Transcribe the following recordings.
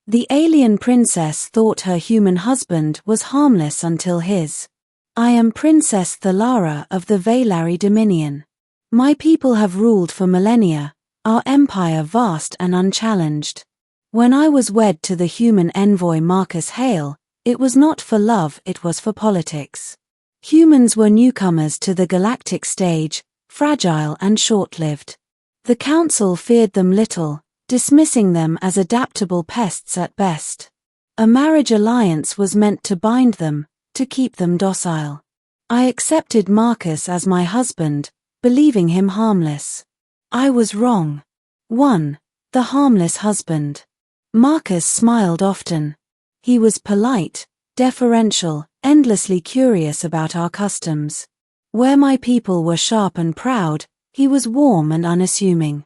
The alien princess thought her human husband was harmless until his. I am Princess Thalara of the Valari Dominion. My people have ruled for millennia, our empire vast and unchallenged. When I was wed to the human envoy Marcus Hale, it was not for love, it was for politics. Humans were newcomers to the galactic stage, fragile and short-lived. The council feared them little, dismissing them as adaptable pests at best. A marriage alliance was meant to bind them, to keep them docile. I accepted Marcus as my husband, believing him harmless. I was wrong. 1. The harmless husband. Marcus smiled often. He was polite, deferential, endlessly curious about our customs. Where my people were sharp and proud, he was warm and unassuming.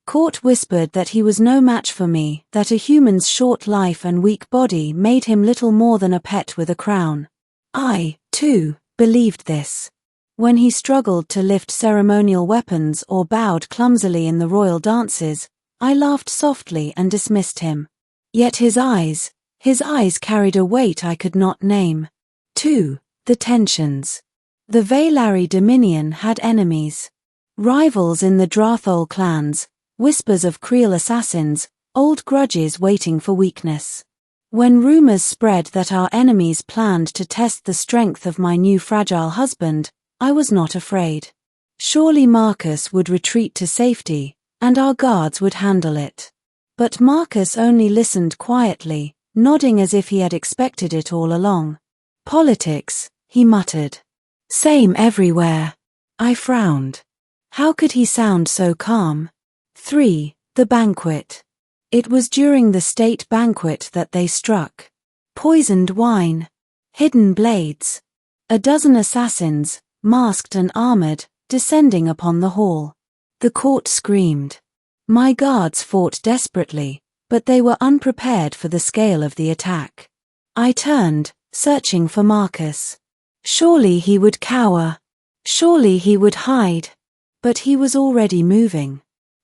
Court whispered that he was no match for me, that a human's short life and weak body made him little more than a pet with a crown. I, too, believed this. When he struggled to lift ceremonial weapons or bowed clumsily in the royal dances, I laughed softly and dismissed him. Yet his eyes carried a weight I could not name. 2. The tensions. The Valari Dominion had enemies. Rivals in the Drathol clans, whispers of Creel assassins, old grudges waiting for weakness. When rumors spread that our enemies planned to test the strength of my new fragile husband, I was not afraid. Surely Marcus would retreat to safety, and our guards would handle it. But Marcus only listened quietly, nodding as if he had expected it all along. Politics, he muttered. Same everywhere. I frowned. How could he sound so calm? 3. The banquet. It was during the state banquet that they struck. Poisoned wine. Hidden blades. A dozen assassins, masked and armored, descending upon the hall. The court screamed. My guards fought desperately, but they were unprepared for the scale of the attack. I turned, searching for Marcus. Surely he would cower. Surely he would hide. But he was already moving.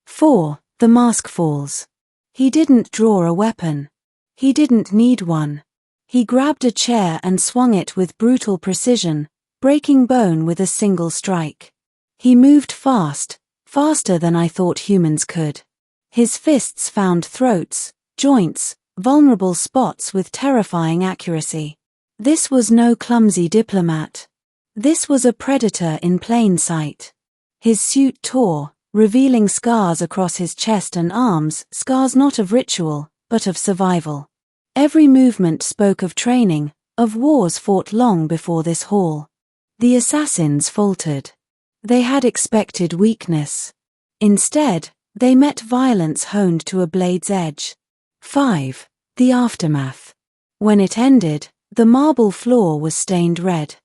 4. The mask falls. He didn't draw a weapon. He didn't need one. He grabbed a chair and swung it with brutal precision, breaking bone with a single strike. He moved fast, faster than I thought humans could. His fists found throats, joints, vulnerable spots with terrifying accuracy. This was no clumsy diplomat. This was a predator in plain sight. His suit tore, revealing scars across his chest and arms, scars not of ritual, but of survival. Every movement spoke of training, of wars fought long before this hall. The assassins faltered. They had expected weakness. Instead, they met violence honed to a blade's edge. 5. The aftermath. When it ended, the marble floor was stained red.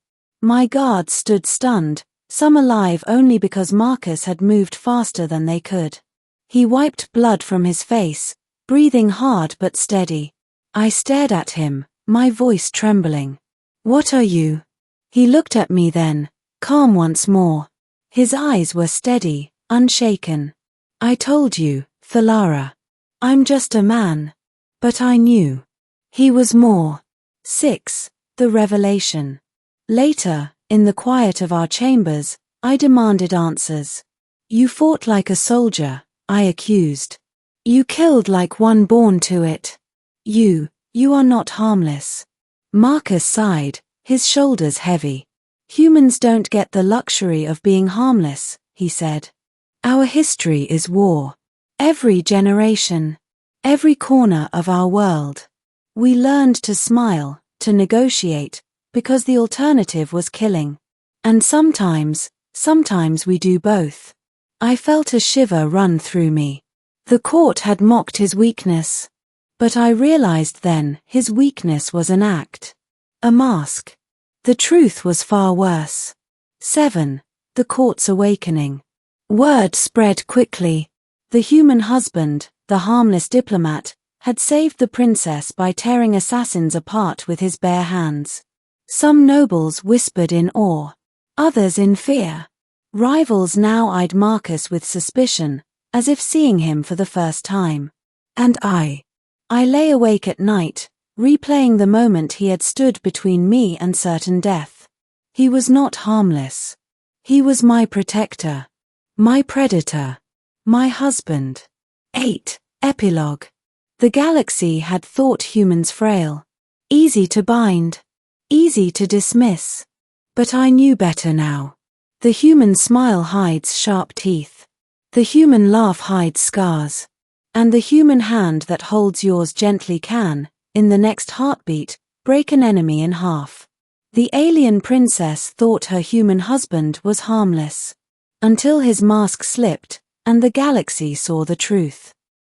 My guards stood stunned, some alive only because Marcus had moved faster than they could. He wiped blood from his face, breathing hard but steady. I stared at him, my voice trembling. What are you? He looked at me then, calm once more. His eyes were steady, unshaken. I told you, Thalara. I'm just a man. But I knew. He was more. 6. The revelation. Later, in the quiet of our chambers, I demanded answers. You fought like a soldier, I accused. You killed like one born to it. You are not harmless. Marcus sighed, his shoulders heavy. Humans don't get the luxury of being harmless, he said. Our history is war. Every generation. Every corner of our world. We learned to smile, to negotiate, because the alternative was killing. And sometimes we do both. I felt a shiver run through me. The court had mocked his weakness. But I realized then his weakness was an act. A mask. The truth was far worse. 7. The court's awakening. Word spread quickly. The human husband, the harmless diplomat, had saved the princess by tearing assassins apart with his bare hands. Some nobles whispered in awe, others in fear. Rivals now eyed Marcus with suspicion, as if seeing him for the first time. And I I lay awake at night, replaying the moment he had stood between me and certain death. He was not harmless. He was my protector. My predator. My husband. 8. Epilogue. The galaxy had thought humans frail. Easy to bind. Easy to dismiss. But I knew better now. The human smile hides sharp teeth. The human laugh hides scars. And the human hand that holds yours gently can, in the next heartbeat, break an enemy in half. The alien princess thought her human husband was harmless. Until his mask slipped, and the galaxy saw the truth.